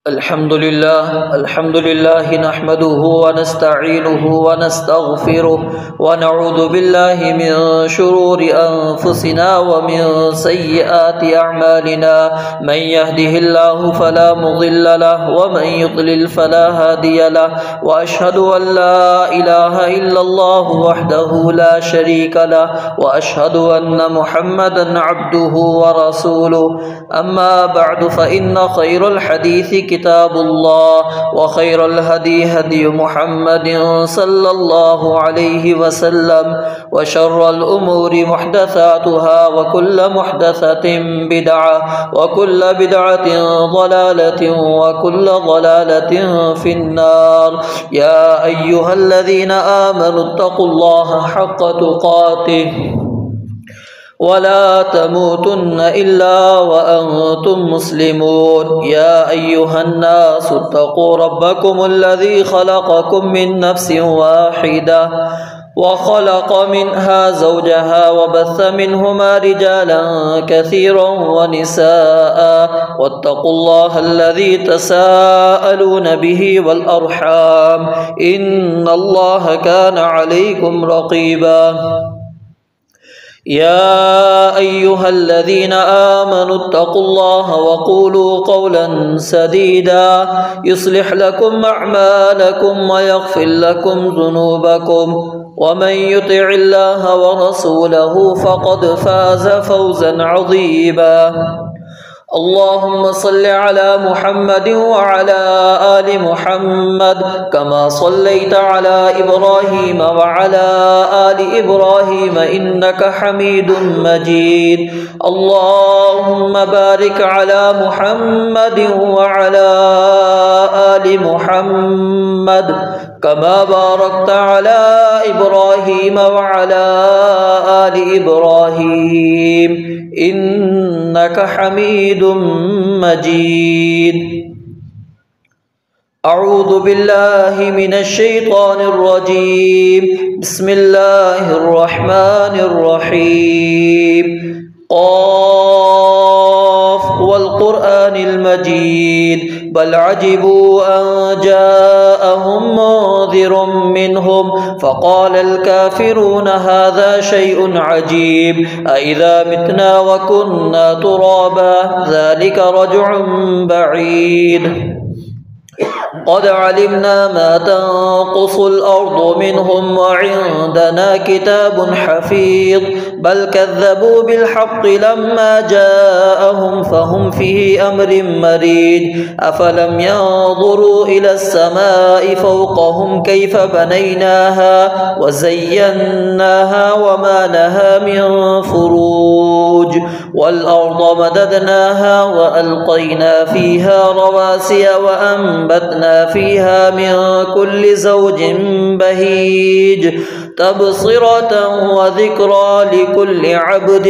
الحمد لله نحمده ونستعينه ونستغفره ونعوذ بالله من شرور أنفسنا ومن سيئات أعمالنا من يهده الله فلا مضل له ومن يضلل فلا هادي له وأشهد أن لا إله إلا الله وحده لا شريك له وأشهد أن محمدا عبده ورسوله أما بعد فإن خير الحديث كتاب الله وخير الهدي هدي محمد صلى الله عليه وسلم وشر الأمور محدثاتها وكل محدثة بدعة وكل بدعة ضلالة وكل ضلالة في النار. يا أيها الذين آمنوا اتقوا الله حق تقاته ولا تموتن إلا وأنتم مسلمون. يا أيها الناس اتقوا ربكم الذي خلقكم من نفس واحدة وخلق منها زوجها وبث منهما رجالا كثيرا ونساء واتقوا الله الذي تساءلون به والأرحام إن الله كان عليكم رقيبا. يا أيها الذين آمنوا اتقوا الله وقولوا قولا سديدا يصلح لكم أعمالكم ويغفر لكم ذنوبكم ومن يطع الله ورسوله فقد فاز فوزا عظيما. اللهم صل على محمد وعلى آل محمد كما صليت على إبراهيم وعلى آل إبراهيم إنك حميد مجيد. اللهم بارك على محمد وعلى آل محمد كما باركت على إبراهيم وعلى آل إبراهيم إنك حميد مجيد. أعوذ بالله من الشيطان الرجيم. بسم الله الرحمن الرحيم. قاف والقرآن المجيد بل عجبوا أن جاءهم منذر منهم فقال الكافرون هذا شيء عجيب أإذا متنا وكنا ترابا ذلك رجع بعيد. قد علمنا ما تنقص الأرض منهم وعندنا كتاب حفيظ بل كذبوا بالحق لما جاءهم فهم في أمر مريج. أفلم ينظروا إلى السماء فوقهم كيف بنيناها وزيناها وما لها من فروج والأرض مددناها وألقينا فيها رواسي وأنبتنا فيها من كل زوج بهيج تبصرة وذكرى لكل عبد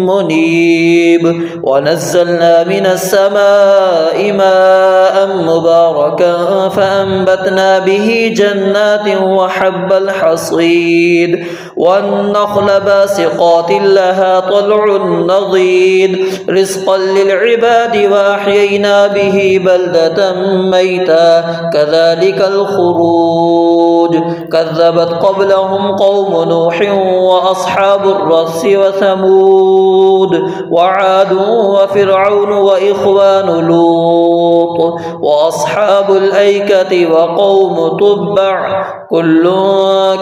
منيب. ونزلنا من السماء ماء مباركا فأنبتنا به جنات وحب الحصيد والنخل باسقات لها طلع نضيد رزقا للعباد وأحيينا به بلدة ميتا كذلك الخروج. كذبت قبلهم قوم نوح وأصحاب الرس وثمود وعاد وفرعون وإخوان لوط وأصحاب الأيكة وقوم تبع كل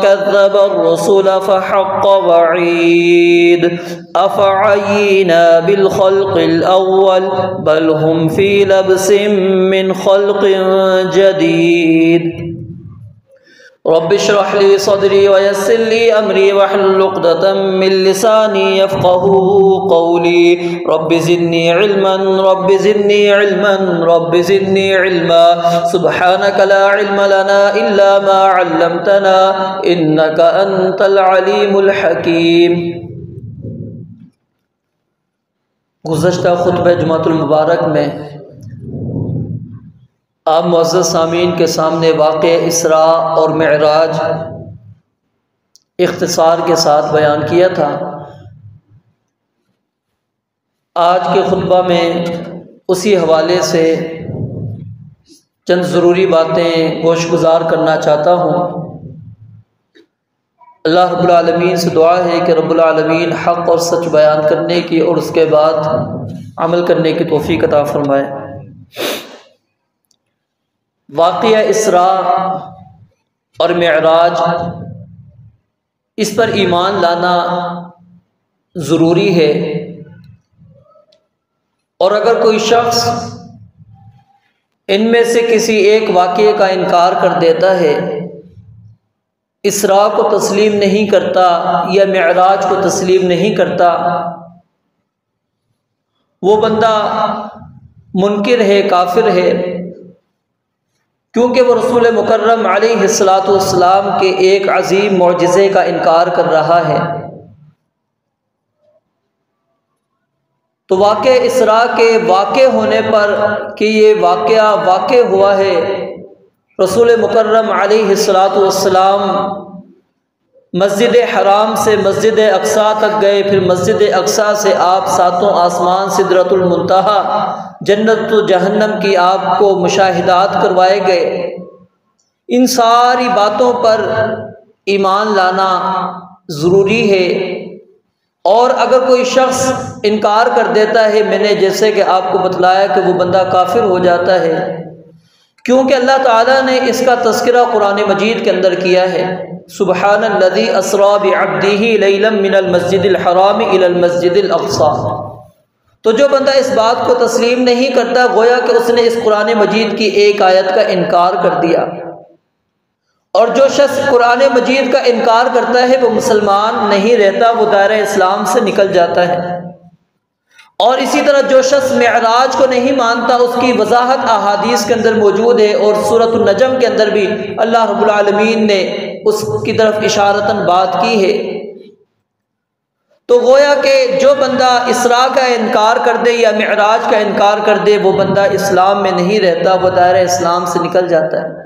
كذب الرسل فحق وعيد. أفعينا بالخلق الأول بل هم في لبس من خلق جديد. رب اشرح لي صدري ويسر لي أمري واحلل عقدة من لساني يفقهوا قولي. رب زدني علما رب زدني علما رب زدني علما. سبحانك لا علم لنا إلا ما علمتنا إنك أنت العليم الحكيم. گزشتہ خطبہ جمعۃ المبارک میں آپ معزز سامعین کے سامنے واقع اسراء اور معراج اختصار کے ساتھ بیان کیا تھا. آج کے خطبہ میں اسی حوالے سے چند ضروری باتیں گوش گزار کرنا چاہتا ہوں۔ اللہ رب العالمین سے دعا ہے کہ رب العالمین حق اور سچ بیان کرنے کی اور اس کے بعد عمل کرنے کی توفیق عطا فرمائے۔ واقعہ اسراء اور معراج، اس پر ایمان لانا ضروری ہے، اور اگر کوئی شخص ان میں سے کسی ایک واقعے کا انکار کر دیتا ہے، اسراء کو تسلیم نہیں کرتا یا معراج کو تسلیم نہیں کرتا، وہ بندہ منکر ہے، کافر ہے، کیونکہ وہ رسول مکرم علیہ السلام کے ایک عظیم معجزے کا انکار کر رہا ہے۔ تو واقعہ اسراء کے واقع ہونے پر کہ یہ واقعہ واقع ہوا ہے، رسول مکرم علیہ السلام مسجد حرام سے مسجد اقصیٰ تک گئے، پھر مسجد اقصیٰ سے آپ ساتوں آسمان سدرۃ المنتہا جنت و جہنم کی آپ کو مشاہدات کروائے گئے۔ ان ساری باتوں پر ایمان لانا ضروری ہے، اور اگر کوئی شخص انکار کر دیتا ہے، میں نے جیسے کہ آپ کو بتلایا کہ وہ بندہ کافر ہو جاتا ہے، کیونکہ اللہ تعالیٰ نے اس کا تذکرہ قرآن مجید کے اندر کیا ہے۔ سبحان الذی اسریٰ بعبدہ لیلا من المسجد الحرام الی المسجد الاقصیٰ۔ تو جو بندہ اس بات کو تسلیم نہیں کرتا، گویا کہ اس نے اس قرآن مجید کی ایک آیت کا انکار کر دیا، اور جو شخص قرآن مجید کا انکار کرتا ہے وہ مسلمان نہیں رہتا، وہ دائرہ اسلام سے نکل جاتا ہے۔ اور اسی طرح جو شخص معراج کو نہیں مانتا، اس کی وضاحت احادیث کے اندر موجود ہے، اور سورۃ النجم کے اندر بھی اللہ رب العالمین نے اس کی طرف اشارتاً بات کی ہے۔ تو گویا کہ جو بندہ اسراء کا انکار کر دے یا معراج کا انکار کر دے، وہ بندہ اسلام میں نہیں رہتا، وہ دائرہ اسلام سے نکل جاتا ہے۔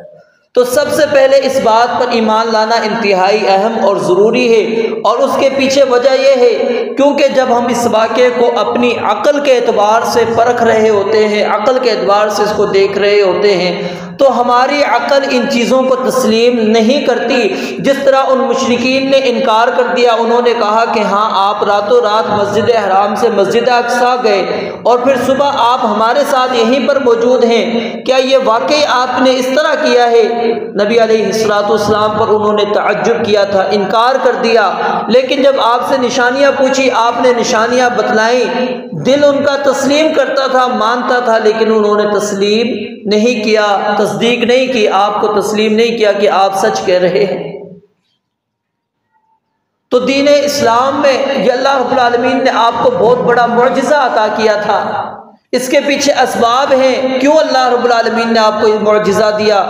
تو سب سے پہلے اس بات پر ایمان لانا انتہائی اہم اور ضروری ہے، اور اس کے پیچھے وجہ یہ ہے کیونکہ جب ہم اس واقعے کو اپنی عقل کے اعتبار سے پرکھ رہے ہوتے ہیں، عقل کے اعتبار سے اس کو دیکھ رہے ہوتے ہیں، تو ہماری عقل ان چیزوں کو تسلیم نہیں کرتی۔ جس طرح ان مشرکین نے انکار کر دیا، انہوں نے کہا کہ ہاں آپ راتوں رات مسجد حرام سے مسجد اقصیٰ گئے، اور پھر صبح آپ ہمارے ساتھ یہیں پر موجود ہیں، کیا یہ واقعی آپ نے اس طرح کیا ہے؟ نبی علیہ السلام پر انہوں نے تعجب کیا تھا، انکار کر دیا، لیکن جب آپ سے نشانیاں پوچھی، آپ نے نشانیاں بتلائیں، دل ان کا تسلیم کرتا تھا، مانتا تھا، لیکن انہوں نے تسلیم نہیں کیا، تصدیق نہیں کی، آپ کو تسلیم نہیں کیا کہ آپ سچ کہہ رہے ہیں۔ تو دین اسلام میں یہ اللہ رب العالمین نے آپ کو بہت بڑا معجزہ عطا کیا تھا، اس کے پیچھے اسباب ہیں، کیوں اللہ رب العالمین نے آپ کو یہ معجزہ دیا،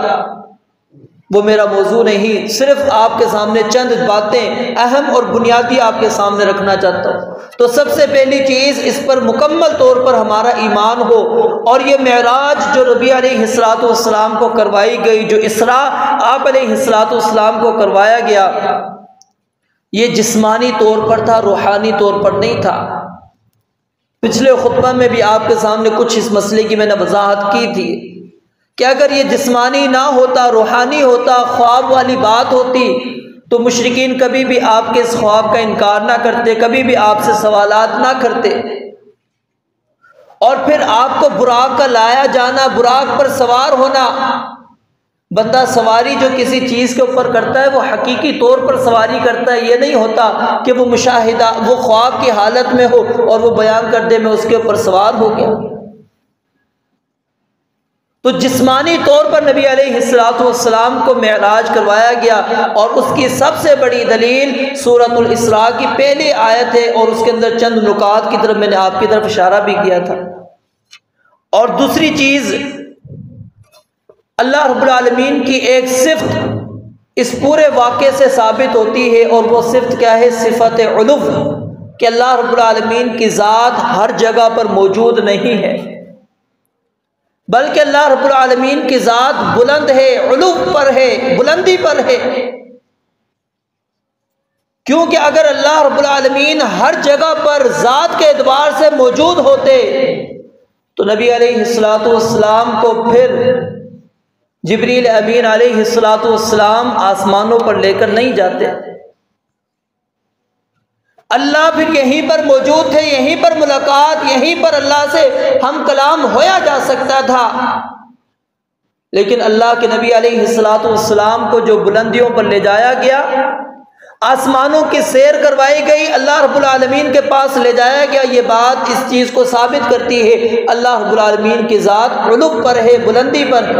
وہ میرا موضوع نہیں، صرف آپ کے سامنے چند باتیں اہم اور بنیادی آپ کے سامنے رکھنا چاہتا ہوں۔ تو سب سے پہلی چیز، اس پر مکمل طور پر ہمارا ایمان ہو، اور یہ معراج جو نبی علیہ السلام کو کروائی گئی، جو اسراء آپ علیہ السلام کو کروایا گیا، یہ جسمانی طور پر تھا، روحانی طور پر نہیں تھا۔ پچھلے خطبہ میں بھی آپ کے سامنے کچھ اس مسئلے کی میں نے وضاحت کی تھی کہ اگر یہ جسمانی نہ ہوتا، روحانی ہوتا، خواب والی بات ہوتی، تو مشرکین کبھی بھی آپ کے اس خواب کا انکار نہ کرتے، کبھی بھی آپ سے سوالات نہ کرتے، اور پھر آپ کو براق کا لایا جانا، براق پر سوار ہونا، بندہ سواری جو کسی چیز کے اوپر کرتا ہے وہ حقیقی طور پر سواری کرتا ہے، یہ نہیں ہوتا کہ وہ مشاہدہ، وہ خواب کی حالت میں ہو اور وہ بیان کر دے میں اس کے اوپر سوار ہو گیا۔ تو جسمانی طور پر نبی علیہ السلام کو معراج کروایا گیا، اور اس کی سب سے بڑی دلیل سورۃ الاسراء کی پہلی آیت ہے، اور اس کے اندر چند نکات کی طرف میں نے آپ کی طرف اشارہ بھی کیا تھا۔ اور دوسری چیز، اللہ رب العالمین کی ایک صفت اس پورے واقعے سے ثابت ہوتی ہے، اور وہ صفت کیا ہے؟ صفت علو، کہ اللہ رب العالمین کی ذات ہر جگہ پر موجود نہیں ہے، بلکہ اللہ رب العالمین کی ذات بلند ہے، علو پر ہے، بلندی پر ہے۔ کیونکہ اگر اللہ رب العالمین ہر جگہ پر ذات کے اعتبار سے موجود ہوتے تو نبی علیہ السلام کو پھر جبریل امین علیہ السلام آسمانوں پر لے کر نہیں جاتے، اللہ پھر یہیں پر موجود تھے، یہیں پر ملاقات، یہیں پر اللہ سے ہم کلام ہویا جا سکتا تھا۔ لیکن اللہ کے نبی علیہ السلام کو جو بلندیوں پر لے جایا گیا، آسمانوں کی سیر کروائی گئی، اللہ رب العالمین کے پاس لے جایا گیا، یہ بات اس چیز کو ثابت کرتی ہے اللہ رب العالمین کی ذات علو پر ہے، بلندی پر۔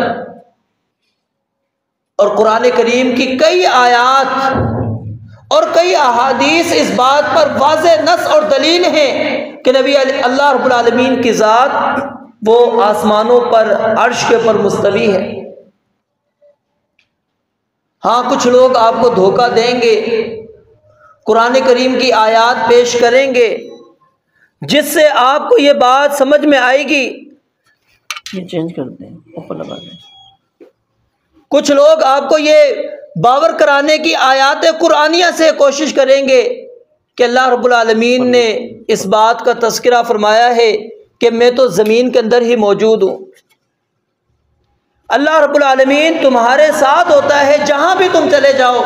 اور قرآن کریم کی کئی آیات اور کئی احادیث اس بات پر واضح نص اور دلیل ہیں کہ نبی اللہ رب العالمین کی ذات وہ آسمانوں پر عرش کے پر مستوی ہے۔ ہاں کچھ لوگ آپ کو دھوکہ دیں گے، قرآن کریم کی آیات پیش کریں گے جس سے آپ کو یہ بات سمجھ میں آئے گی، یہ چینج کر دیں، اوپر لگا دیں۔ کچھ لوگ آپ کو یہ باور کرانے کی آیات قرآنیہ سے کوشش کریں گے کہ اللہ رب العالمین نے اس بات کا تذکرہ فرمایا ہے کہ میں تو زمین کے اندر ہی موجود ہوں، اللہ رب العالمین تمہارے ساتھ ہوتا ہے جہاں بھی تم چلے جاؤ۔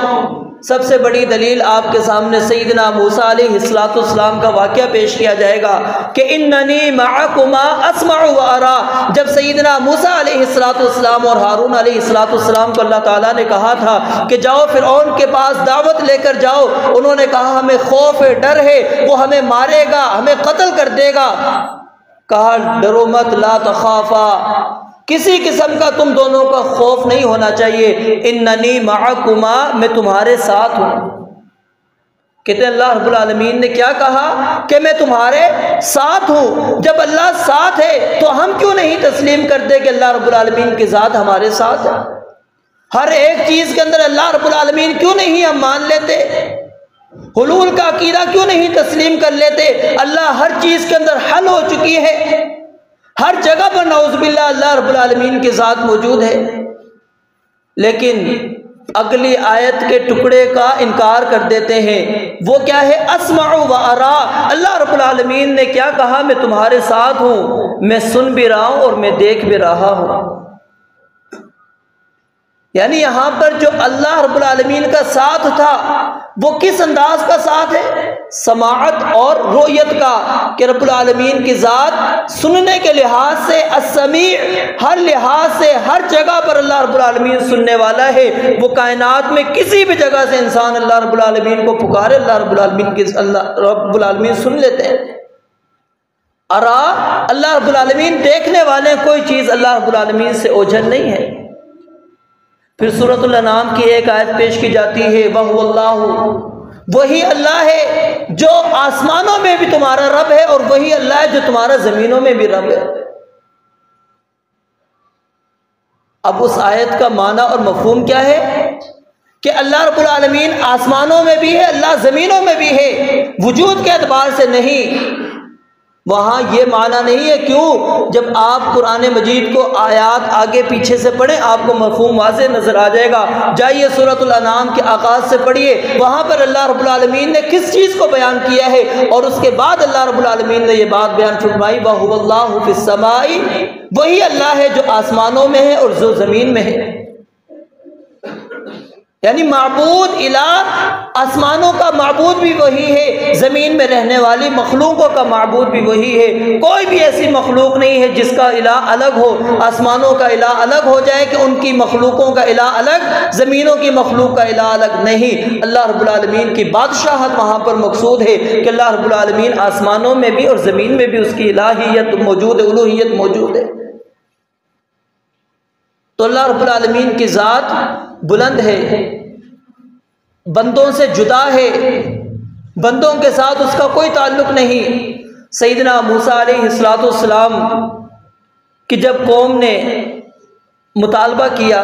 سب سے بڑی دلیل آپ کے سامنے سیدنا موسیٰ علیہ السلام کا واقعہ پیش کیا جائے گا کہ اننی معکما اسمع و ارا۔ جب سیدنا موسیٰ علیہ السلام اور ہارون علیہ السلام کو اللہ تعالیٰ نے کہا تھا کہ جاؤ فرعون کے پاس دعوت لے کر جاؤ، انہوں نے کہا ہمیں خوف ہے، ڈر ہے، وہ ہمیں مارے گا، ہمیں قتل کر دے گا۔ کہا ڈرو مت، لا تخافا، کسی قسم کا تم دونوں کا خوف نہیں ہونا چاہیے، اننی معکما، میں تمہارے ساتھ ہوں۔ کہتے ہیں اللہ رب العالمین نے کیا کہا کہ میں تمہارے ساتھ ہوں۔ جب اللہ ساتھ ہے تو ہم کیوں نہیں تسلیم کرتے کہ اللہ رب العالمین کی ذات ہمارے ساتھ ہے؟ ہر ایک چیز کے اندر اللہ رب العالمین کیوں نہیں ہم مان لیتے؟ حلول کا عقیدہ کیوں نہیں تسلیم کر لیتے؟ اللہ ہر چیز کے اندر حل ہو چکی ہے، ہر جگہ پر نعوذ باللہ اللہ رب العالمین کی ذات موجود ہے، لیکن اگلی آیت کے ٹکڑے کا انکار کر دیتے ہیں۔ وہ کیا ہے؟ اسمع و ارا۔ اللہ رب العالمین نے کیا کہا؟ میں تمہارے ساتھ ہوں، میں سن بھی رہا ہوں اور میں دیکھ بھی رہا ہوں۔ یعنی یہاں پر جو اللہ رب العالمین کا ساتھ تھا وہ کس انداز کا ساتھ ہے؟ سماعت اور رؤیت کا، کہ رب العالمین کی ذات سننے کے لحاظ سے السمیع، ہر لحاظ سے ہر جگہ پر اللہ رب العالمین سننے والا ہے۔ وہ کائنات میں کسی بھی جگہ سے انسان اللہ رب العالمین کو پکارے، اللہ رب العالمین سن لیتے ہیں۔ ارا، اللہ رب العالمین دیکھنے والے، کوئی چیز اللہ رب العالمین سے اوجھل نہیں ہے۔ پھر سورۃ الانعام کی ایک آیت پیش کی جاتی ہے، وَهُوَ اللَّهُ، وہی اللہ ہے جو آسمانوں میں بھی تمہارا رب ہے، اور وہی اللہ ہے جو تمہارا زمینوں میں بھی رب ہے۔ اب اس آیت کا معنی اور مفہوم کیا ہے کہ اللہ رب العالمین آسمانوں میں بھی ہے، اللہ زمینوں میں بھی ہے، وجود کے اعتبار سے نہیں۔ وہاں یہ معنی نہیں ہے، کیوں؟ جب آپ قرآن مجید کو آیات آگے پیچھے سے پڑھیں آپ کو مفہوم واضح نظر آ جائے گا۔ جائیے سورۃ الانعام کے آغاز سے پڑھیے، وہاں پر اللہ رب العالمین نے کس چیز کو بیان کیا ہے، اور اس کے بعد اللہ رب العالمین نے یہ بات بیان فرمائی، وَهُوَ اللَّهُ فِي السَّمَاءِ، وہی اللہ ہے جو آسمانوں میں ہے اور جو زمین میں ہے۔ یعنی معبود الہ، آسمانوں کا معبود بھی وہی ہے، زمین میں رہنے والی مخلوقوں کا معبود بھی وہی ہے۔ کوئی بھی ایسی مخلوق نہیں ہے جس کا الہ الگ ہو، آسمانوں کا الہ الگ ہو جائے کہ ان کی مخلوقوں کا الہ الگ، زمینوں کی مخلوق کا الہ الگ نہیں۔ اللہ رب العالمین کی بادشاہت وہاں پر مقصود ہے کہ اللہ رب العالمین آسمانوں میں بھی اور زمین میں بھی اس کی الہیت موجود ہے، الوہیت موجود ہے۔ تو اللہ رب العالمین کی ذات بلند ہے، بندوں سے جدا ہے، بندوں کے ساتھ اس کا کوئی تعلق نہیں۔ سیدنا موسیٰ علیہ السلام کی جب قوم نے مطالبہ کیا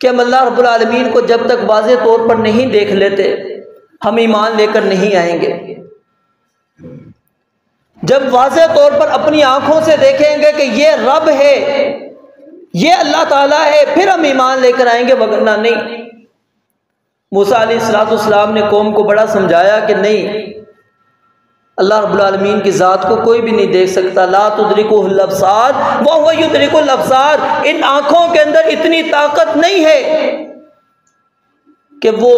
کہ ہم اللہ رب العالمین کو جب تک واضح طور پر نہیں دیکھ لیتے ہم ایمان لے کر نہیں آئیں گے، جب واضح طور پر اپنی آنکھوں سے دیکھیں گے کہ یہ رب ہے، یہ اللہ تعالیٰ ہے، پھر ہم ایمان لے کر آئیں گے، وگرنہ نہیں۔ موسیٰ علیہ السلام نے قوم کو بڑا سمجھایا کہ نہیں، اللہ رب العالمین کی ذات کو کوئی بھی نہیں دیکھ سکتا. لا تدرکہ الابصار وہو یدرک الابصار. ان آنکھوں کے اندر اتنی طاقت نہیں ہے کہ وہ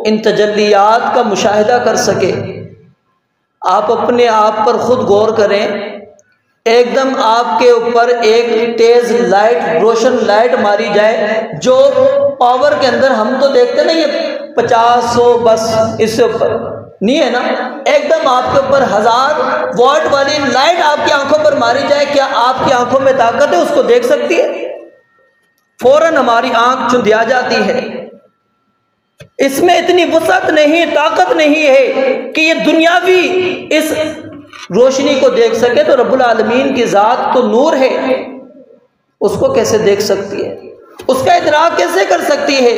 ان تجلیات کا مشاہدہ کر سکے. آپ اپنے آپ پر خود غور کریں. ایک دم آپ کے اوپر ایک تیز لائٹ، روشن لائٹ ماری جائے جو پاور کے اندر ہم تو دیکھتے نہیں ہیں 50-100 بس اس سے اوپر نہیں ہے نا. ایک دم آپ کے اوپر 1000 واٹ والی لائٹ آپ کی آنکھوں پر ماری جائے، کیا آپ کی آنکھوں میں طاقت ہے اس کو دیکھ سکتی ہے؟ فوراً ہماری آنکھ چندیا جاتی ہے. اس میں اتنی وسعت نہیں، طاقت نہیں ہے کہ یہ دنیاوی اس روشنی کو دیکھ سکے. تو رب العالمین کی ذات تو نور ہے، اس کو کیسے دیکھ سکتی ہے؟ اس کا ادراک کیسے کر سکتی ہے؟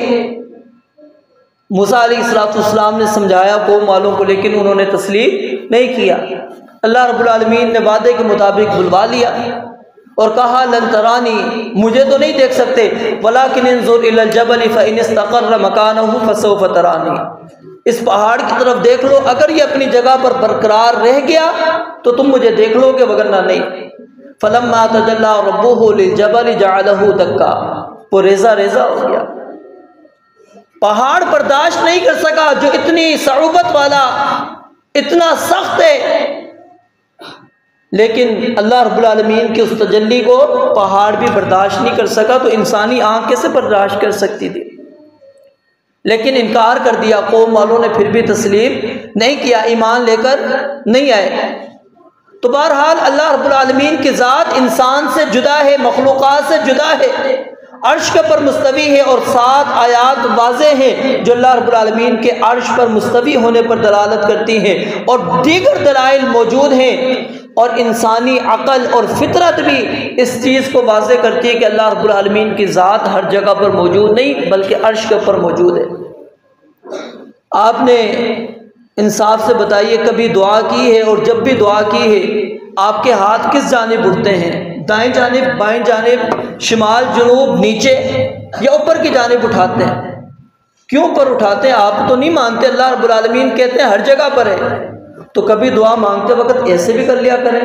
موسیٰ علیہ السلام نے سمجھایا قوم والوں کو، لیکن انہوں نے تسلیم نہیں کیا. اللہ رب العالمین نے وعدے کے مطابق بلوا لیا اور کہا لن ترانی، مجھے تو نہیں دیکھ سکتے، ولکن انظر الی الجبل فإن استقر مکانہ فسوف ترانی. اس پہاڑ کی طرف دیکھ لو، اگر یہ اپنی جگہ پر برقرار رہ گیا تو تم مجھے دیکھ لو گے، وگرنہ نہیں. فلما تجلی ربہ للجبل جعلہ دکا، وہ ریزہ ریزہ ہو گیا. پہاڑ برداشت نہیں کر سکا جو اتنی صعوبت والا، اتنا سخت ہے. لیکن اللہ رب العالمین کے اس تجلی کو پہاڑ بھی برداشت نہیں کر سکا، تو انسانی آنکھ کیسے برداشت کر سکتی تھی؟ لیکن انکار کر دیا. قوم والوں نے پھر بھی تسلیم نہیں کیا، ایمان لے کر نہیں آئے. تو بہرحال اللہ رب العالمین کی ذات انسان سے جدا ہے، مخلوقات سے جدا ہے، عرش کے پر مستوی ہے. اور 7 آیات واضح ہیں جو اللہ رب العالمین کے عرش پر مستوی ہونے پر دلالت کرتی ہیں، اور دیگر دلائل موجود ہیں. اور انسانی عقل اور فطرت بھی اس چیز کو واضح کرتی ہے کہ اللہ رب العالمین کی ذات ہر جگہ پر موجود نہیں بلکہ عرش کے اوپر موجود ہے. آپ نے انصاف سے بتائیے کبھی دعا کی ہے؟ اور جب بھی دعا کی ہے آپ کے ہاتھ کس جانب اٹھتے ہیں؟ دائیں جانب، بائیں جانب، شمال، جنوب، نیچے، یا اوپر کی جانب اٹھاتے ہیں؟ کیوں اوپر اٹھاتے ہیں؟ آپ تو نہیں مانتے. اللہ رب العالمین کہتے ہیں ہر جگہ پر ہے. تو کبھی دعا مانگتے وقت ایسے بھی کر لیا کریں،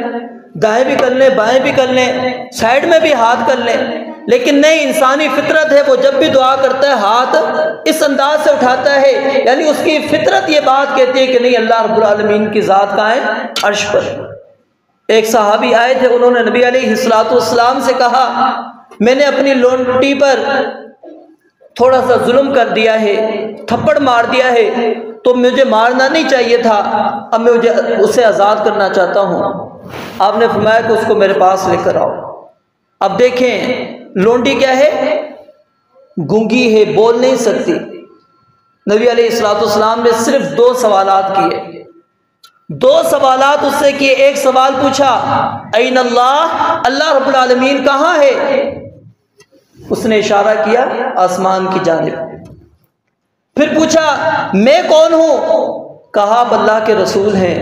دائیں بھی کر لیں، بائیں بھی کر لیں، سائڈ میں بھی ہاتھ کر لیں. لیکن نہیں، انسانی فطرت ہے، وہ جب بھی دعا کرتا ہے ہاتھ اس انداز سے اٹھاتا ہے. یعنی اس کی فطرت یہ بات کہتی ہے کہ نہیں، اللہ رب العالمین کی ذات کہاں ہے؟ عرش پر. ایک صحابی آئے تھے، انہوں نے نبی علیہ السلام سے کہا میں نے اپنی لونڈی پر تھوڑا سا ظلم کر دیا ہے، تھپڑ مار دیا ہے، تو مجھے مارنا نہیں چاہیے تھا، اب میں اسے آزاد کرنا چاہتا ہوں. آپ نے فرمایا کہ اس کو میرے پاس لے کر آؤ. اب دیکھیں لونڈی کیا ہے؟ گونگی ہے، بول نہیں سکتی. نبی علیہ السلام نے صرف 2 سوالات کیے. 2 سوالات اس سے کیے. ایک سوال پوچھا این اللہ، اللہ رب العالمین کہاں ہے؟ اس نے اشارہ کیا آسمان کی جانب. پھر پوچھا میں کون ہوں؟ کہا آپ اللہ کے رسول ہیں.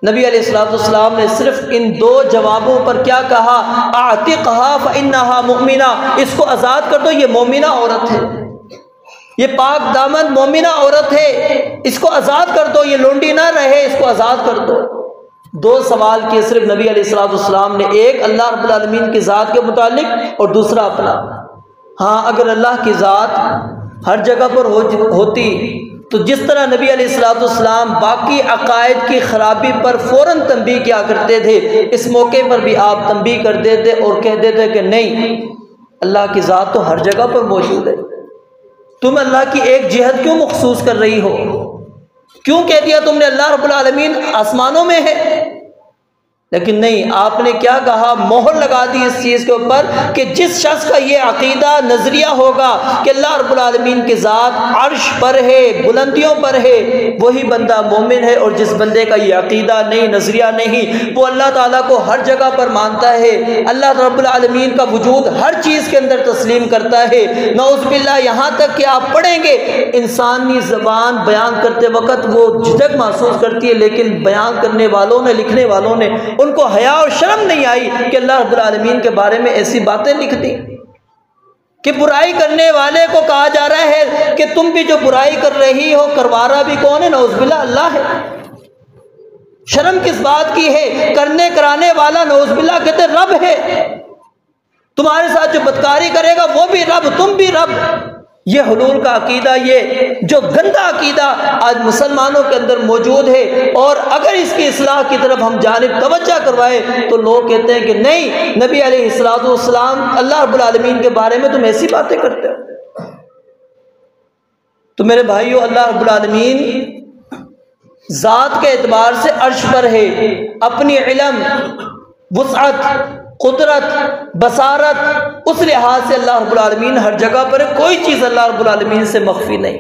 نبی علیہ السلام نے صرف ان 2 جوابوں پر کیا کہا؟ اعتقھا فانھا مؤمنہ، اس کو آزاد کر دو، یہ مومنہ عورت ہے، یہ پاک دامن مومنہ عورت ہے، اس کو آزاد کر دو، یہ لونڈی نہ رہے، اس کو آزاد کر دو. 2 سوال کیے صرف نبی علیہ السلام نے، ایک اللہ رب العالمین کی ذات کے متعلق اور دوسرا اپنا. ہاں اگر اللہ کی ذات ہر جگہ پر ہوتی تو جس طرح نبی علیہ السلام باقی عقائد کی خرابی پر فوراً تنبیہ کیا کرتے تھے، اس موقع پر بھی آپ تنبیہ کر دیتے اور کہہ دیتے کہ نہیں، اللہ کی ذات تو ہر جگہ پر موجود ہے. تم اللہ کی ایک جہت کیوں مخصوص کر رہی ہو؟ کیوں کہہ دیا تم نے اللہ رب العالمین آسمانوں میں ہے؟ لیکن نہیں، آپ نے کیا کہا؟ مہر لگا دی اس چیز کے اوپر کہ جس شخص کا یہ عقیدہ نظریہ ہوگا کہ اللہ رب العالمین کی ذات عرش پر ہے، بلندیوں پر ہے، وہی بندہ مومن ہے. اور جس بندے کا یہ عقیدہ نہیں، نظریہ نہیں، وہ اللہ تعالیٰ کو ہر جگہ پر مانتا ہے، اللہ رب العالمین کا وجود ہر چیز کے اندر تسلیم کرتا ہے. نعوذ باللہ، یہاں تک کہ آپ پڑھیں گے انسانی زبان بیان کرتے وقت وہ جھجک محسوس کرتی ہے، لیکن بیان کرنے والوں نے، لکھنے والوں نے، ان کو حیا اور شرم نہیں آئی کہ اللہ رب العالمین کے بارے میں ایسی باتیں لکھ دی کہ برائی کرنے والے کو کہا جا رہا ہے کہ تم بھی جو برائی کر رہی ہو، کروا رہا بھی کون ہے؟ نعوذ باللہ اللہ ہے. شرم کس بات کی ہے؟ کرنے کرانے والا نعوذ باللہ کہتے رب ہے، تمہارے ساتھ جو بدکاری کرے گا وہ بھی رب، تم بھی رب۔ یہ حلول کا عقیدہ، یہ جو گندا عقیدہ آج مسلمانوں کے اندر موجود ہے، اور اگر اس کی اصلاح کی طرف ہم جانب توجہ کروائے تو لوگ کہتے ہیں کہ نہیں، نبی علیہ الصلوۃ والسلام اللہ رب العالمین کے بارے میں تم ایسی باتیں کرتے ہو۔ تو میرے بھائیو، اللہ رب العالمین ذات کے اعتبار سے عرش پر ہے، اپنی علم، وسعت، قدرت، بصارت، اس لحاظ سے اللہ رب العالمین ہر جگہ پر ہے، کوئی چیز اللہ رب العالمین سے مخفی نہیں۔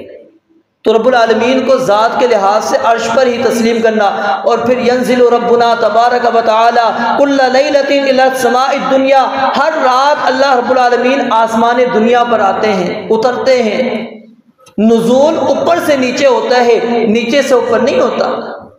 تو رب العالمین کو ذات کے لحاظ سے عرش پر ہی تسلیم کرنا، اور پھر ینزل ربنا تبارک و تعالی کل لیلۃ الی السماء الدنیا، ہر رات اللہ رب العالمین آسمان دنیا پر آتے ہیں، اترتے ہیں۔ نزول اوپر سے نیچے ہوتا ہے، نیچے سے اوپر نہیں ہوتا،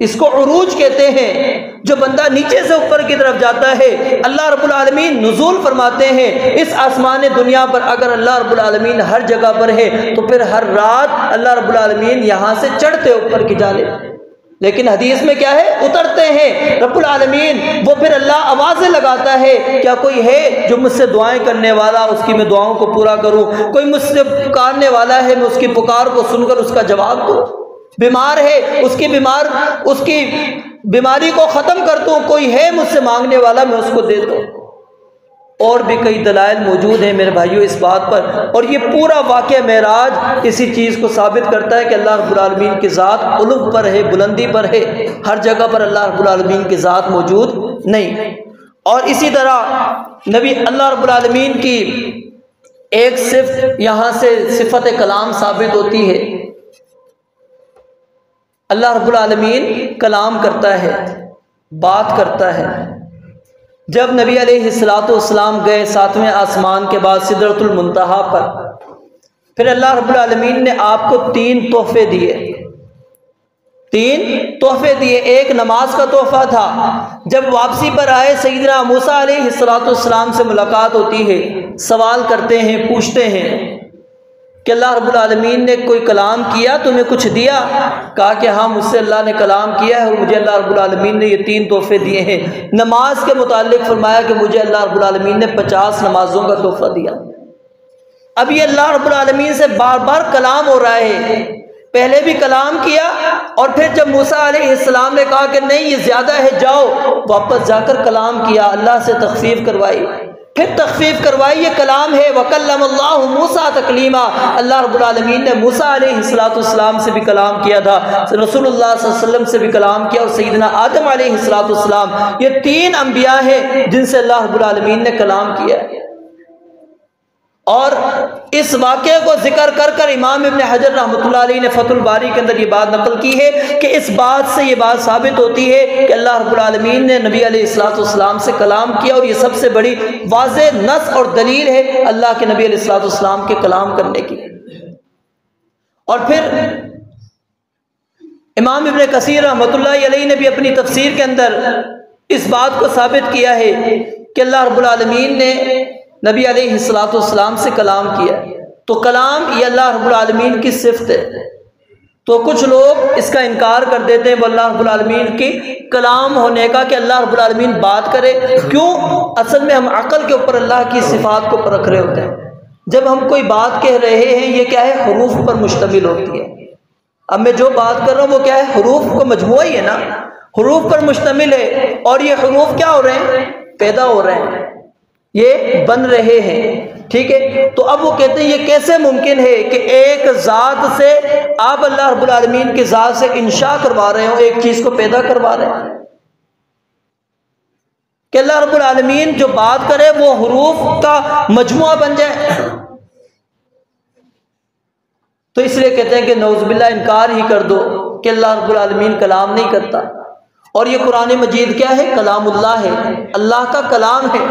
اس کو عروج کہتے ہیں۔ جو بندہ نیچے سے اوپر کی طرف جاتا ہے، اللہ رب العالمین نزول فرماتے ہیں اس آسمان دنیا پر۔ اگر اللہ رب العالمین ہر جگہ پر ہے تو پھر ہر رات اللہ رب العالمین یہاں سے چڑھتے اوپر کی جانب، لیکن حدیث میں کیا ہے؟ اترتے ہیں رب العالمین۔ وہ پھر اللہ آوازیں لگاتا ہے، کیا کوئی ہے جو مجھ سے دعائیں کرنے والا، اس کی میں دعاؤں کو پورا کروں؟ کوئی مجھ سے پکارنے والا ہے، میں اس کی پکار کو سن کر اس کا جواب دوں؟ بیمار ہے، اس کی بیماری کو ختم کر دوں؟ کوئی ہے مجھ سے مانگنے والا، میں اس کو دے دوں؟ اور بھی کئی دلائل موجود ہیں میرے بھائیوں اس بات پر، اور یہ پورا واقعہ معراج اسی چیز کو ثابت کرتا ہے کہ اللہ رب العالمین کی ذات علو پر ہے، بلندی پر ہے، ہر جگہ پر اللہ رب العالمین کی ذات موجود نہیں۔ اور اسی طرح نبی اللہ رب العالمین کی ایک صفت یہاں سے صفت کلام ثابت ہوتی ہے۔ اللہ رب العالمین کلام کرتا ہے، بات کرتا ہے۔ جب نبی علیہ الصلوۃ والسلام گئے 7ویں آسمان کے بعد سدرۃ المنتہا پر، پھر اللہ رب العالمین نے آپ کو 3 تحفے دیے، 3 تحفے دیے۔ ایک نماز کا تحفہ تھا، جب واپسی پر آئے سیدنا موسیٰ علیہ الصلوۃ والسلام سے ملاقات ہوتی ہے، سوال کرتے ہیں، پوچھتے ہیں کہ اللہ رب العالمین نے کوئی کلام کیا، تمہیں کچھ دیا؟ کہا کہ ہاں، مجھ سے اللہ نے کلام کیا ہے، اور مجھے اللہ رب العالمین نے یہ 3 تحفے دیے ہیں۔ نماز کے متعلق فرمایا کہ مجھے اللہ رب العالمین نے 50 نمازوں کا تحفہ دیا۔ اب یہ اللہ رب العالمین سے بار بار کلام ہو رہا ہے، پہلے بھی کلام کیا، اور پھر جب موسیٰ علیہ السلام نے کہا کہ نہیں یہ زیادہ ہے، جاؤ، واپس جا کر کلام کیا، اللہ سے تخفیف کروائی، پھر تخفیف کروائی، یہ کلام ہے۔ وَكَلَّمَ اللَّهُ مُوسَىٰ تَكْلِيمًا، اللہ رب العالمین نے موسیٰ علیہ السلام سے بھی کلام کیا تھا، رسول اللہ صلی اللہ علیہ وسلم سے بھی کلام کیا، اور سیدنا آدم علیہ السلام، یہ 3 انبیاء ہیں جن سے اللہ رب العالمین نے کلام کیا ہے۔ اور اس واقعے کو ذکر کر کر امام ابن حجر رحمۃ اللہ علیہ نے فتح الباری کے اندر یہ بات نقل کی ہے کہ اس بات سے یہ بات ثابت ہوتی ہے کہ اللہ رب العالمین نے نبی علیہ الصلوۃ والسلام سے کلام کیا، اور یہ سب سے بڑی واضح نص اور دلیل ہے اللہ کے نبی علیہ الصلوۃ والسلام کے کلام کرنے کی۔ اور پھر امام ابن کثیر رحمۃ اللہ علیہ نے بھی اپنی تفسیر کے اندر اس بات کو ثابت کیا ہے کہ اللہ رب العالمین نے نبی علیہ الصلوۃ والسلام سے کلام کیا، تو کلام یہ اللہ رب العالمین کی صفت ہے۔ تو کچھ لوگ اس کا انکار کر دیتے ہیں وہ اللہ رب العالمین کی کلام ہونے کا، کہ اللہ رب العالمین بات کرے، کیوں؟ اصل میں ہم عقل کے اوپر اللہ کی صفات کو پرکھ رہے ہوتے ہیں۔ جب ہم کوئی بات کہہ رہے ہیں، یہ کیا ہے؟ حروف پر مشتمل ہوتی ہے۔ اب میں جو بات کر رہا ہوں وہ کیا ہے؟ حروف کا مجموعہ ہی ہے نا، حروف پر مشتمل ہے، اور یہ حروف کیا ہو رہے ہیں؟ پیدا ہو رہے ہیں، یہ بن رہے ہیں، ٹھیک ہے؟ تو اب وہ کہتے ہیں یہ کیسے ممکن ہے کہ ایک ذات سے آپ اللہ رب العالمین کی ذات سے انشاء کروا رہے ہو، ایک چیز کو پیدا کروا رہے ہیں، کہ اللہ رب العالمین جو بات کرے وہ حروف کا مجموعہ بن جائے۔ تو اس لیے کہتے ہیں کہ نعوذ باللہ انکار ہی کر دو کہ اللہ رب العالمین کلام نہیں کرتا۔ اور یہ قرآن مجید کیا ہے؟ کلام اللہ ہے، اللہ کا کلام ہے،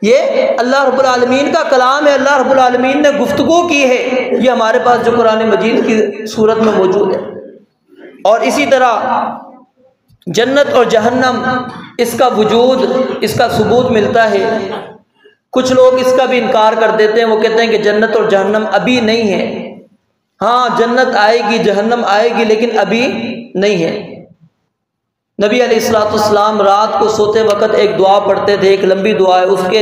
یہ اللہ رب العالمین کا کلام ہے، اللہ رب العالمین نے گفتگو کی ہے، یہ ہمارے پاس جو قرآن مجید کی صورت میں موجود ہے۔ اور اسی طرح جنت اور جہنم، اس کا وجود، اس کا ثبوت ملتا ہے۔ کچھ لوگ اس کا بھی انکار کر دیتے ہیں، وہ کہتے ہیں کہ جنت اور جہنم ابھی نہیں ہے، ہاں جنت آئے گی، جہنم آئے گی، لیکن ابھی نہیں ہے۔ نبی علیہ الصلوۃ والسلام رات کو سوتے وقت ایک دعا پڑھتے تھے، ایک لمبی دعا ہے، اس کے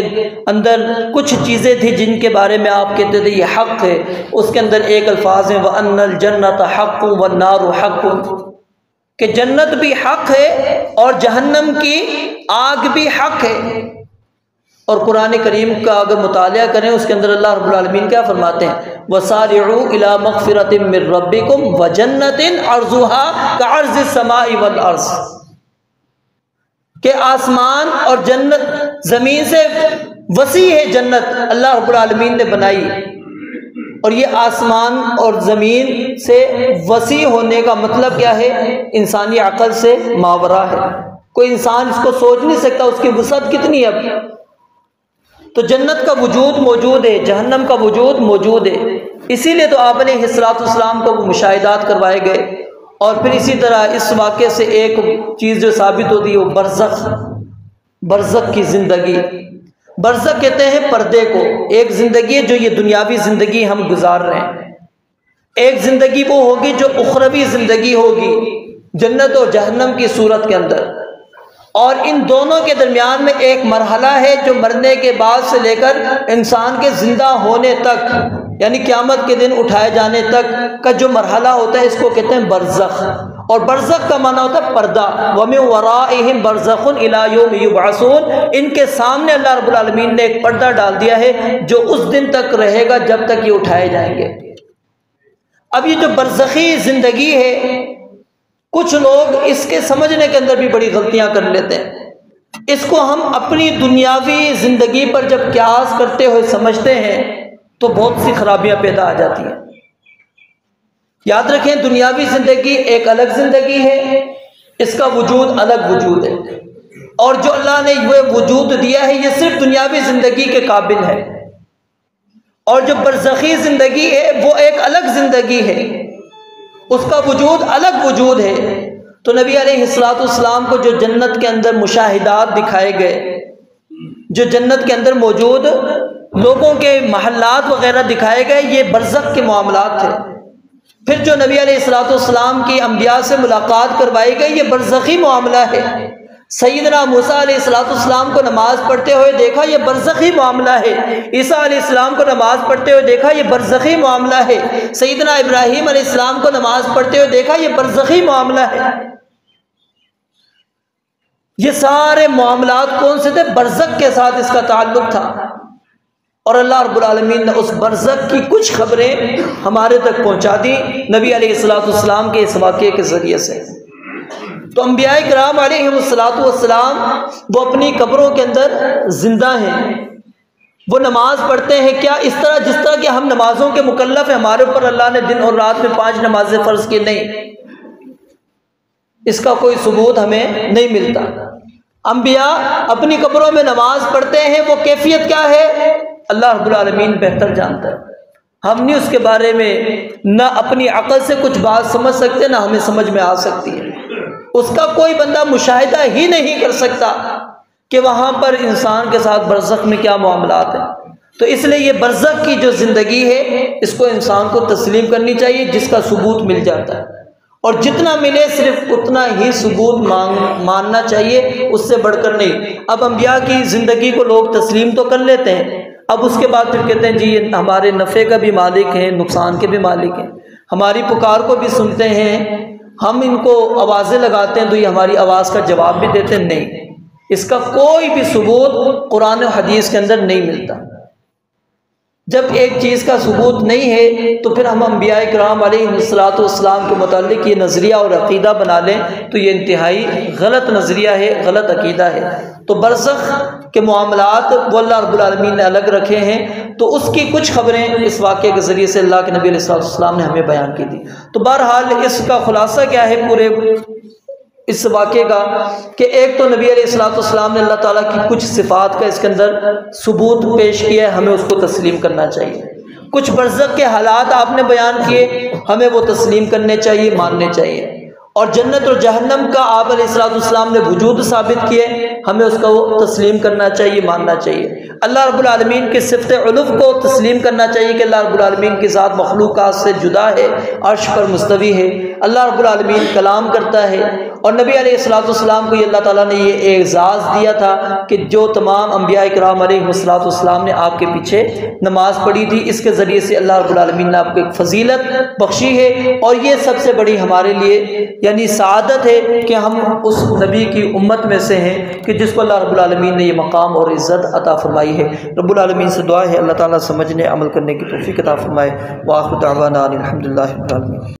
اندر کچھ چیزیں تھیں جن کے بارے میں آپ کہتے تھے یہ حق ہے۔ اس کے اندر ایک الفاظ ہیں وَأَنَّ الْجَنَّةَ حَقٌّ وَالنَّارُ حَقٌّ، کہ جنت بھی حق ہے اور جہنم کی آگ بھی حق ہے۔ اور قرآن کریم کا اگر مطالعہ کریں اس کے اندر اللہ رب العالمین کیا فرماتے ہیں؟ وَسَارِعُوا إِلَىٰ مَغْفِرَةٍ مِّن رَّبِّكُمْ وَجَنَّةٍ عَرْضُهَا كَعَرْضِ السَّمَاءِ وَالْأَرْضِ، کہ آسمان اور جنت زمین سے وسیع ہے، جنت اللہ رب العالمین نے بنائی، اور یہ آسمان اور زمین سے وسیع ہونے کا مطلب کیا ہے؟ انسانی عقل سے ماورا ہے، کوئی انسان اس کو سوچ نہیں سکتا اس کی وسعت کتنی ہے۔ اب تو جنت کا وجود موجود ہے، جہنم کا وجود موجود ہے، اسی لیے تو آپ علیہ الصلوۃ والسلام کو وہ مشاہدات کروائے گئے۔ اور پھر اسی طرح اس واقعے سے ایک چیز جو ثابت ہوتی ہے وہ برزخ کی زندگی۔ برزخ کہتے ہیں پردے کو، ایک زندگی ہے جو یہ دنیاوی زندگی ہم گزار رہے ہیں، ایک زندگی وہ ہوگی جو اخروی زندگی ہوگی جنت اور جہنم کی صورت کے اندر، اور ان دونوں کے درمیان میں ایک مرحلہ ہے جو مرنے کے بعد سے لے کر انسان کے زندہ ہونے تک، یعنی قیامت کے دن اٹھائے جانے تک کا جو مرحلہ ہوتا ہے اس کو کہتے ہیں برزخ۔ اور برزخ کا معنی ہوتا ہے پردہ، وَمِن وَرَائِهِمْ بَرْزَخٌ إِلَىٰ يَوْمِ يُبْعَثُونَ، ان کے سامنے اللہ رب العالمین نے ایک پردہ ڈال دیا ہے جو اس دن تک رہے گا جب تک یہ اٹھائے جائیں گے۔ اب یہ جو برزخی زندگی ہے، کچھ لوگ اس کے سمجھنے کے اندر بھی بڑی غلطیاں کر لیتے ہیں، اس کو ہم اپنی دنیاوی زندگی پر جب قیاس کرتے ہوئے سمجھتے ہیں تو بہت سی خرابیاں پیدا آ جاتی ہیں۔ یاد رکھیں دنیاوی زندگی ایک الگ زندگی ہے، اس کا وجود الگ وجود ہے، اور جو اللہ نے یہ وجود دیا ہے یہ صرف دنیاوی زندگی کے قابل ہے، اور جو برزخی زندگی ہے وہ ایک الگ زندگی ہے، اس کا وجود الگ وجود ہے۔ تو نبی علیہ الصلوۃ والسلام کو جو جنت کے اندر مشاہدات دکھائے گئے، جو جنت کے اندر موجود لوگوں کے محلات وغیرہ دکھائے گئے، یہ برزخ کے معاملات تھے۔ پھر جو نبی علیہ الصلوۃ والسلام کی انبیاء سے ملاقات کروائی گئی، یہ برزخی معاملہ ہے۔ سیدنا موسیٰ علیہ الصلوۃ والسلام کو نماز پڑھتے ہوئے دیکھا، یہ برزخی معاملہ ہے۔ عیسیٰ علیہ السلام کو نماز پڑھتے ہوئے دیکھا، یہ برزخی معاملہ ہے۔ سیدنا ابراہیم علیہ السلام کو نماز پڑھتے ہوئے دیکھا، یہ برزخی معاملہ ہے۔ یہ سارے معاملات کون سے تھے؟ برزخ کے ساتھ اس کا تعلق تھا، اور اللہ رب العالمین نے اس برزخ کی کچھ خبریں ہمارے تک پہنچا دی نبی علیہ الصلوۃ والسلام کے اس واقعے کے ذریعے سے۔ تو انبیاء کرام علیہم الصلوۃ والسلام وہ اپنی قبروں کے اندر زندہ ہیں، وہ نماز پڑھتے ہیں، کیا اس طرح جس طرح کہ ہم نمازوں کے مکلف ہیں، ہمارے اوپر اللہ نے دن اور رات میں 5 نمازیں فرض کی؟ نہیں، اس کا کوئی ثبوت ہمیں نہیں ملتا۔ انبیاء اپنی قبروں میں نماز پڑھتے ہیں، وہ کیفیت کیا ہے اللہ رب العالمین بہتر جانتا ہے، ہم نہیں اس کے بارے میں نہ اپنی عقل سے کچھ بات سمجھ سکتے، نہ ہمیں سمجھ میں آ سکتی ہے۔ اس کا کوئی بندہ مشاہدہ ہی نہیں کر سکتا کہ وہاں پر انسان کے ساتھ برزخ میں کیا معاملات ہیں۔ تو اس لیے یہ برزخ کی جو زندگی ہے اس کو انسان کو تسلیم کرنی چاہیے جس کا ثبوت مل جاتا ہے، اور جتنا ملے صرف اتنا ہی ثبوت ماننا چاہیے، اس سے بڑھ کر نہیں۔ اب انبیاء کی زندگی کو لوگ تسلیم تو کر لیتے ہیں، اب اس کے بعد پھر کہتے ہیں جی یہ ہمارے نفع کا بھی مالک ہیں، نقصان کے بھی مالک ہیں، ہماری پکار کو بھی سنتے ہیں، ہم ان کو آوازیں لگاتے ہیں تو یہ ہماری آواز کا جواب بھی دیتے ہیں۔ نہیں، اس کا کوئی بھی ثبوت قرآن و حدیث کے اندر نہیں ملتا۔ جب ایک چیز کا ثبوت نہیں ہے تو پھر ہم انبیاء کرام علیہ الصلوۃ والسلام کے متعلق یہ نظریہ اور عقیدہ بنا لیں تو یہ انتہائی غلط نظریہ ہے، غلط عقیدہ ہے۔ تو برزخ کے معاملات وہ اللہ رب العالمین نے الگ رکھے ہیں، تو اس کی کچھ خبریں اس واقعے کے ذریعے سے اللہ کے نبی علیہ الصلوۃ والسلام نے ہمیں بیان کی تھی۔ تو بہرحال اس کا خلاصہ کیا ہے پورے اس واقعے کا، کہ ایک تو نبی علیہ الصلوۃ والسلام نے اللہ تعالیٰ کی کچھ صفات کا اس کے اندر ثبوت پیش کیا ہے، ہمیں اس کو تسلیم کرنا چاہیے۔ کچھ برزخ کے حالات آپ نے بیان کیے، ہمیں وہ تسلیم کرنے چاہیے، ماننے چاہیے۔ اور جنت اور جہنم کا آپ علیہ الصلوۃ والسلام نے وجود ثابت کیے، ہمیں اس کا وہ تسلیم کرنا چاہیے، ماننا چاہیے۔ اللہ رب العالمین کی صفت علو کو تسلیم کرنا چاہیے کہ اللہ رب العالمین کی ذات مخلوقات سے جدا ہے، عرش پر مستوی ہے، اللہ رب العالمین کلام کرتا ہے، اور نبی علیہ الصلوۃ والسلام کو یہ اللہ تعالیٰ نے یہ اعزاز دیا تھا کہ جو تمام انبیاء کرام علیہ الصلوۃ والسلام نے آپ کے پیچھے نماز پڑھی تھی، اس کے ذریعے سے اللہ رب العالمین نے آپ کو ایک فضیلت بخشی ہے، اور یہ سب سے بڑی ہمارے لیے یعنی سعادت ہے کہ ہم اس نبی کی امت میں سے ہیں کہ جس کو اللہ رب العالمین نے یہ مقام اور عزت عطا فرمائی ہے۔ رب العالمین سے دعا ہے اللہ تعالیٰ سمجھنے عمل کرنے کی توفیق عطا فرمائے۔ وآخر دعوانا الحمدللہ رب العالمین۔